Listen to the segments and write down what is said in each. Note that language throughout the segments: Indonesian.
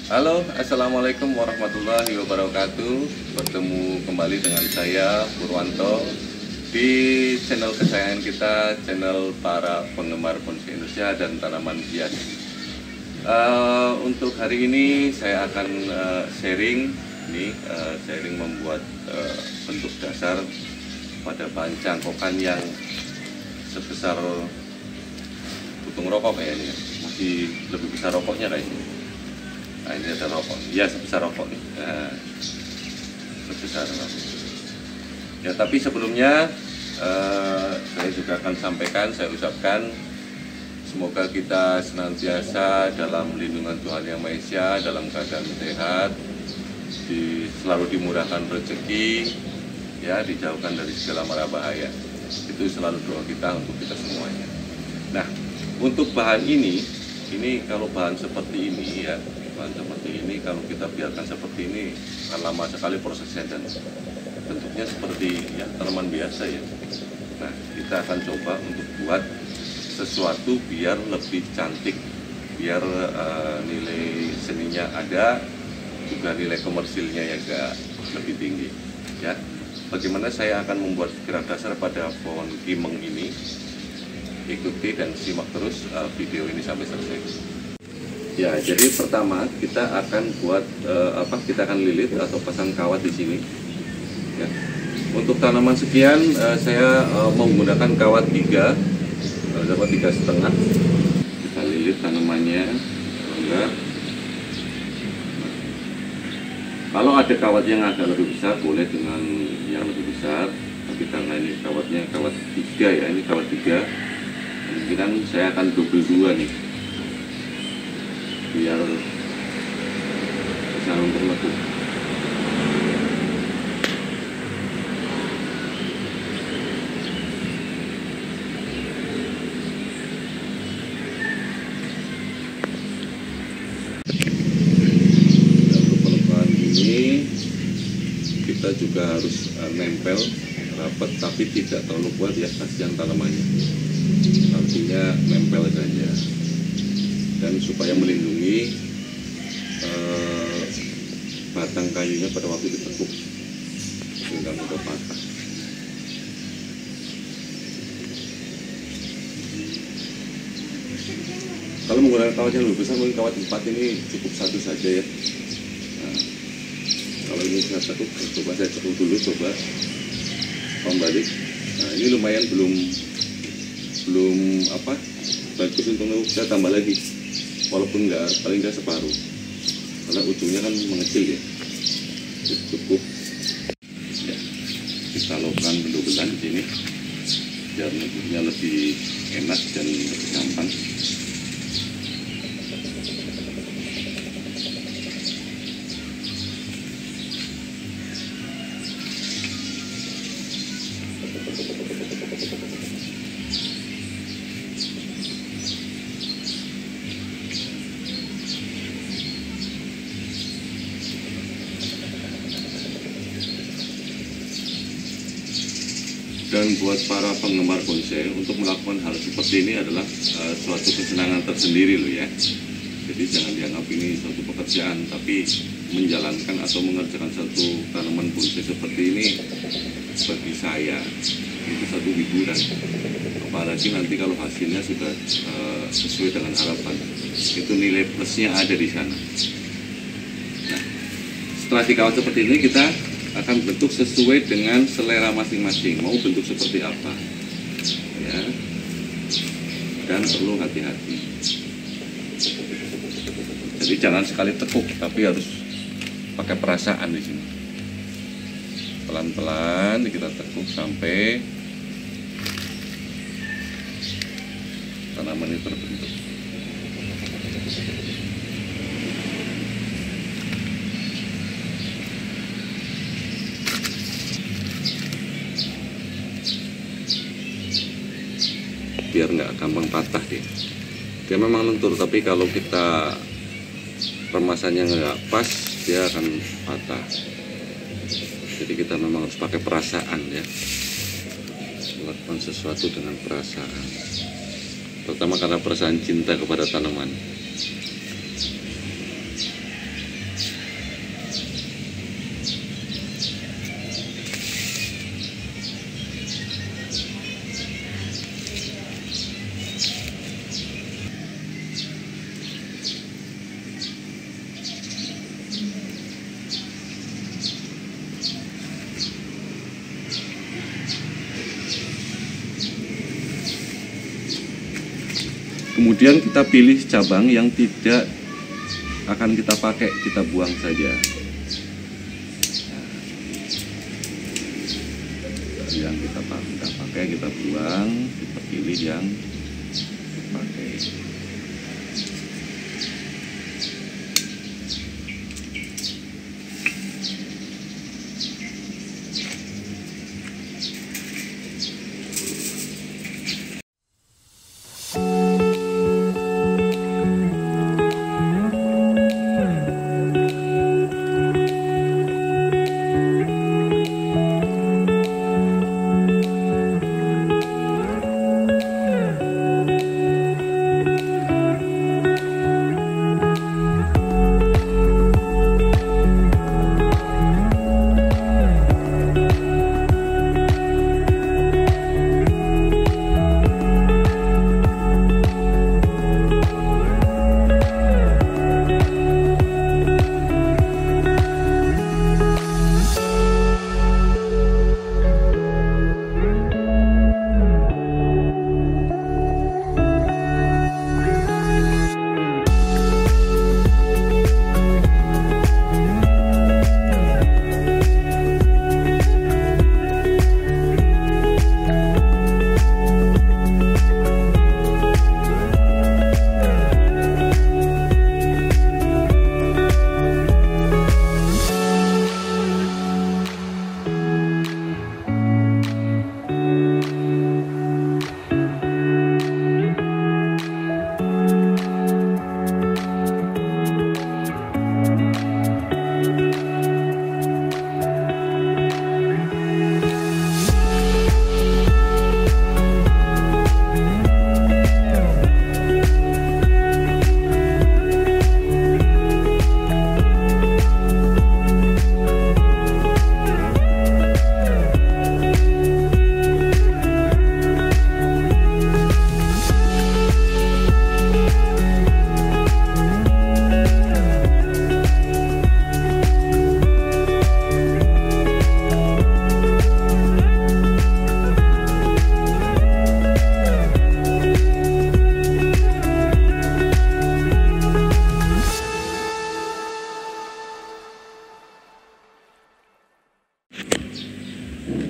Halo, assalamualaikum warahmatullahi wabarakatuh. Bertemu kembali dengan saya Purwanto di channel kesayangan kita, channel para penggemar bonsai Indonesia dan tanaman hias. Untuk hari ini saya akan sharing sharing membuat bentuk dasar pada bahan cangkokan yang sebesar putung rokok kayaknya, masih lebih besar rokoknya kayaknya. Nah, ini ada rokok, ya sebesar rokok nih. Nah, sebesar rokok. Ya, tapi sebelumnya saya juga akan sampaikan, saya ucapkan semoga kita senantiasa dalam lindungan Tuhan Yang Maha Esa, dalam keadaan sehat, selalu dimurahkan rezeki, ya, dijauhkan dari segala mara bahaya. Itu selalu doa kita untuk kita semuanya. Nah, untuk bahan ini kalau bahan seperti ini ya, bahan seperti ini kalau kita biarkan seperti ini akan lama sekali prosesnya dan bentuknya seperti ya tanaman biasa ya. Nah, kita akan coba untuk buat sesuatu biar lebih cantik, biar nilai seninya ada, juga nilai komersilnya yang agak lebih tinggi ya. Bagaimana saya akan membuat gerak dasar pada pohon kimeng ini? Ikuti dan simak terus video ini sampai selesai. Ya, jadi pertama kita akan buat kita akan lilit atau pasang kawat di sini. Ya. Untuk tanaman sekian saya menggunakan kawat 3, dapat 3,5. Kita lilit tanamannya. Enggak. Kalau ada kawat yang agak lebih besar, boleh dengan yang lebih besar. Tapi karena ini kawatnya kawat 3 ya, ini kawat 3. Kemungkinan saya akan double 2 nih, biar bisa memperlekup. Untuk pelekuan ini kita juga harus nempel rapat, tapi tidak terlalu kuat ya, kasihan tanamannya. Artinya nempel saja, dan supaya melindungi batang kayunya pada waktu ditekuk sehingga mudah patah. Kalau menggunakan kawat yang lebih besar, mungkin kawat 4 ini cukup 1 saja ya. Nah, kalau ini saya tekuk, coba saya tekuk dulu, coba kembali. Nah, ini lumayan belum bagus untuk saya tambah lagi, walaupun paling nggak separuh, karena ujungnya kan mengecil ya. Cukup ya, kita lakukan bentuk-bentukan di sini biar bentuknya lebih enak dan lebih gampang. Dan buat para penggemar bonsai, untuk melakukan hal seperti ini adalah suatu kesenangan tersendiri loh ya. Jadi jangan dianggap ini suatu pekerjaan, tapi menjalankan atau mengerjakan satu tanaman bonsai seperti ini bagi saya itu satu hiburan. Apalagi nanti kalau hasilnya sudah sesuai dengan harapan, itu nilai plusnya ada di sana. Nah, setelah dikawat seperti ini, kita akan bentuk sesuai dengan selera masing-masing, mau bentuk seperti apa ya, dan perlu hati-hati. Jadi jangan sekali tekuk, tapi harus pakai perasaan di sini. Pelan-pelan kita tekuk sampai tanaman ini terbentuk. Biar nggak gampang patah dia memang lentur, tapi kalau kita remasannya nggak pas dia akan patah. Jadi kita memang harus pakai perasaan ya, melakukan sesuatu dengan perasaan, terutama karena perasaan cinta kepada tanaman. Kemudian kita pilih cabang yang tidak akan kita pakai, kita buang saja. Yang kita pakai kita buang, kita pilih yang pakai.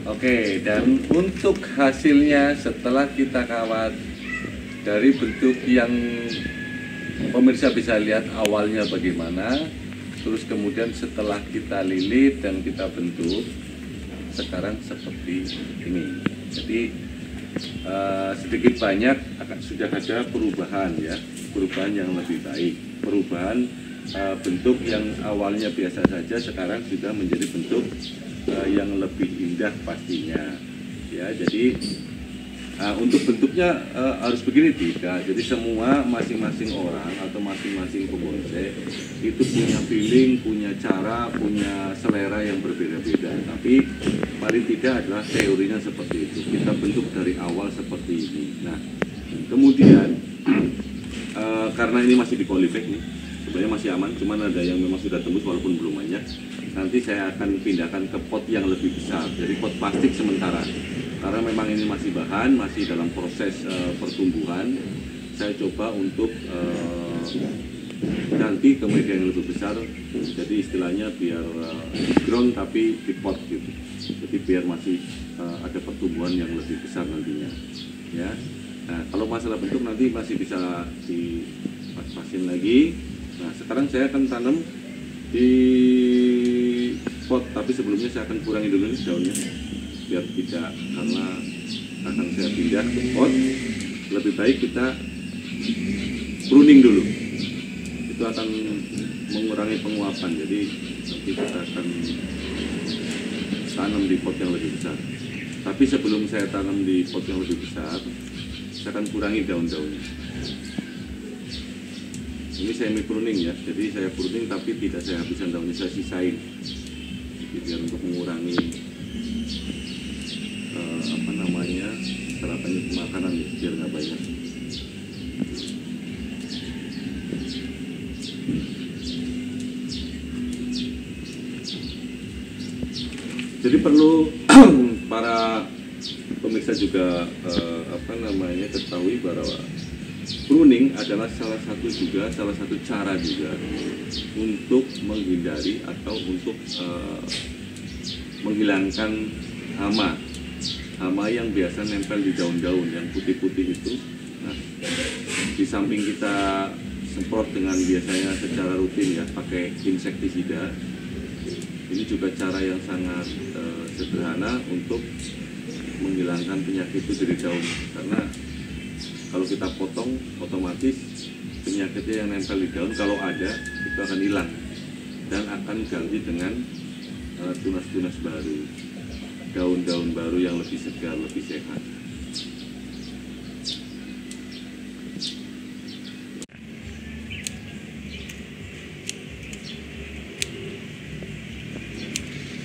Oke, dan untuk hasilnya setelah kita kawat dari bentuk yang pemirsa bisa lihat awalnya bagaimana, terus kemudian setelah kita lilit dan kita bentuk, sekarang seperti ini. Jadi sedikit banyak sudah ada perubahan ya, perubahan yang lebih baik, perubahan bentuk yang awalnya biasa saja sekarang sudah menjadi bentuk yang lebih indah pastinya ya. Jadi untuk bentuknya harus begini tidak, jadi semua masing-masing orang atau masing-masing pembonsai itu punya feeling, punya cara, punya selera yang berbeda-beda, tapi paling tidak adalah teorinya seperti itu, kita bentuk dari awal seperti ini. Nah kemudian karena ini masih di polybag nih, sebenarnya masih aman, cuman ada yang memang sudah tembus walaupun belum banyak. Nanti saya akan pindahkan ke pot yang lebih besar, jadi pot plastik sementara. Karena memang ini masih bahan, masih dalam proses pertumbuhan. Saya coba untuk ganti ke media yang lebih besar. Jadi istilahnya biar ground tapi di pot gitu. Jadi biar masih ada pertumbuhan yang lebih besar nantinya. Ya. Nah kalau masalah bentuk nanti masih bisa dipas-pasin lagi. Nah sekarang saya akan tanam di pot, tapi sebelumnya saya akan kurangi dulu nih daunnya biar tidak, karena akan saya pindah ke pot. Lebih baik kita pruning dulu, itu akan mengurangi penguapan. Jadi nanti kita akan tanam di pot yang lebih besar, tapi sebelum saya tanam di pot yang lebih besar saya akan kurangi daun-daunnya. Ini semi pruning ya, jadi saya pruning tapi tidak saya habiskan daunnya, saya sisain. Jadi biar untuk mengurangi serapan makanan biar nggak banyak. Jadi perlu para pemirsa juga ketahui bahwa pruning adalah salah satu cara juga untuk menghindari atau untuk menghilangkan hama yang biasa nempel di daun-daun yang putih-putih itu. Nah, di samping kita semprot dengan biasanya secara rutin ya pakai insektisida, ini juga cara yang sangat sederhana untuk menghilangkan penyakit itu dari daun, karena kalau kita potong otomatis penyakitnya yang nempel di daun kalau ada itu akan hilang dan akan ganti dengan tunas-tunas baru, daun-daun baru yang lebih segar, lebih sehat.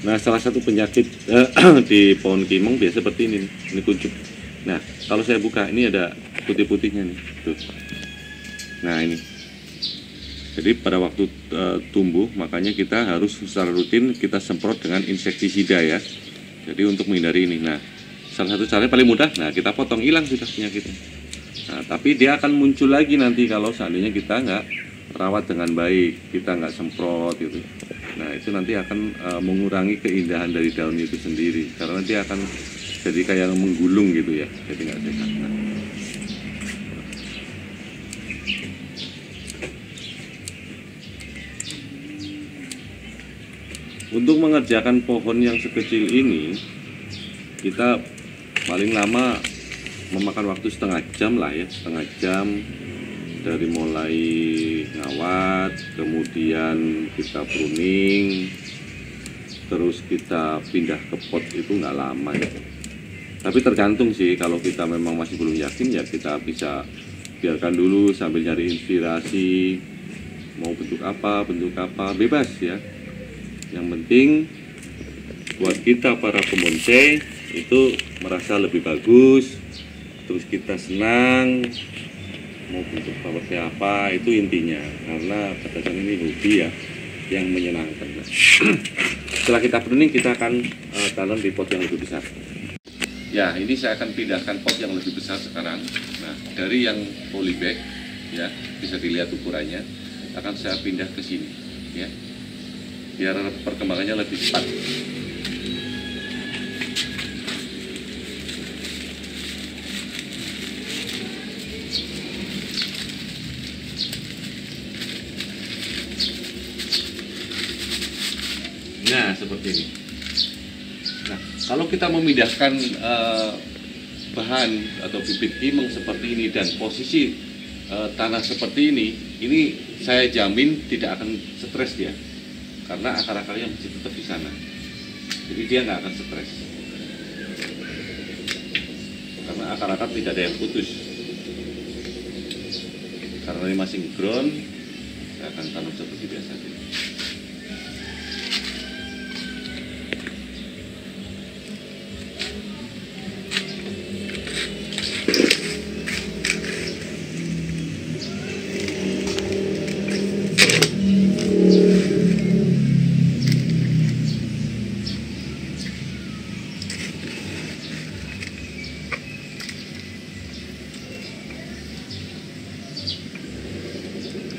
Nah, salah satu penyakit di pohon kimeng biasa seperti ini kuncup. Nah, kalau saya buka ini ada putih-putihnya nih, tuh. Nah ini, jadi pada waktu tumbuh makanya kita harus secara rutin kita semprot dengan insektisida ya. Jadi untuk menghindari ini. Nah, salah satu caranya paling mudah, nah kita potong, hilang sudah penyakitnya. Nah, tapi dia akan muncul lagi nanti kalau seandainya kita nggak rawat dengan baik, kita nggak semprot gitu. Nah itu nanti akan mengurangi keindahan dari daun itu sendiri, karena dia akan jadi kayak menggulung gitu ya, jadi nggak sehat. Nah. Untuk mengerjakan pohon yang sekecil ini, kita paling lama memakan waktu setengah jam lah ya, setengah jam dari mulai ngawat, kemudian kita pruning, terus kita pindah ke pot itu nggak lama ya. Tapi tergantung sih, kalau kita memang masih belum yakin ya kita bisa biarkan dulu sambil nyari inspirasi, mau bentuk apa, bebas ya. Yang penting buat kita para pembonsai itu merasa lebih bagus, terus kita senang, mau bentuk seperti apa itu intinya, karena katakan ini hobi ya yang menyenangkan. Setelah kita pruning kita akan tanam di pot yang lebih besar. Ya, ini saya akan pindahkan pot yang lebih besar sekarang. Nah, dari yang polybag ya, bisa dilihat ukurannya, akan saya pindah ke sini ya, biar perkembangannya lebih cepat. Nah, seperti ini. Nah, kalau kita memindahkan bahan atau bibit kimeng seperti ini dan posisi tanah seperti ini saya jamin tidak akan stres dia, karena akar-akarnya masih tetap di sana. Jadi dia nggak akan stres, karena akar-akar tidak ada yang putus. Karena ini masih ground, saya akan tanam seperti biasa.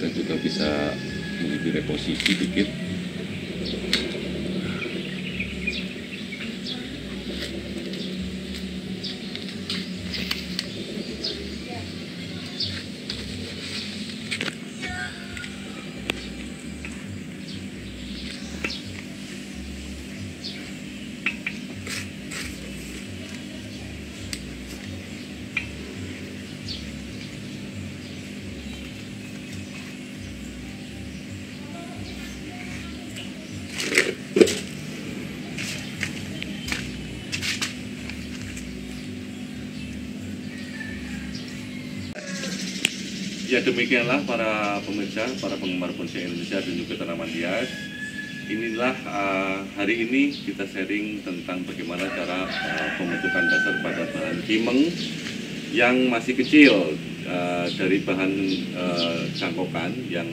Kita juga bisa mengambil reposisi dikit. Ya, demikianlah para pemirsa, para penggemar bonsai Indonesia dan juga tanaman hias. Inilah hari ini kita sharing tentang bagaimana cara pembentukan dasar pada bahan kimeng yang masih kecil, dari bahan cangkokan yang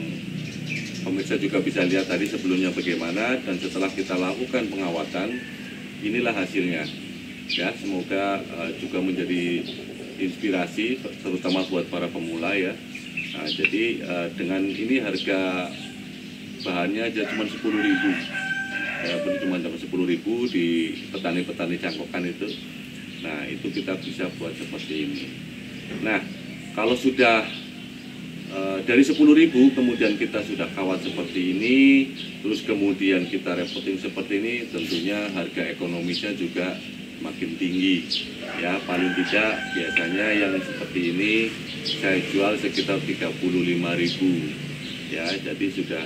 pemirsa juga bisa lihat tadi sebelumnya bagaimana, dan setelah kita lakukan pengawatan inilah hasilnya. Ya, semoga juga menjadi inspirasi terutama buat para pemula ya. Nah, jadi dengan ini harga bahannya aja cuma 10.000 ya, cuma 10.000 di petani-petani cangkokan itu. Nah, itu kita bisa buat seperti ini. Nah, kalau sudah dari 10.000 kemudian kita sudah kawat seperti ini, terus kemudian kita repoting seperti ini, tentunya harga ekonomisnya juga makin tinggi ya. Paling tidak biasanya yang seperti ini saya jual sekitar 35.000 ya, jadi sudah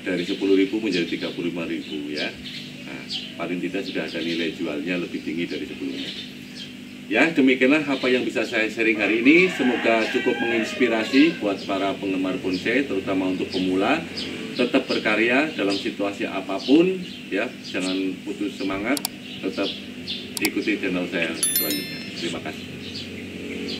dari 10.000 menjadi 35.000 ya. Nah, paling tidak sudah ada nilai jualnya lebih tinggi dari sebelumnya. Ya, demikianlah apa yang bisa saya sharing hari ini. Semoga cukup menginspirasi buat para penggemar bonsai, terutama untuk pemula. Tetap berkarya dalam situasi apapun, ya, jangan putus semangat. Tetap ikuti channel saya selanjutnya. Terima kasih.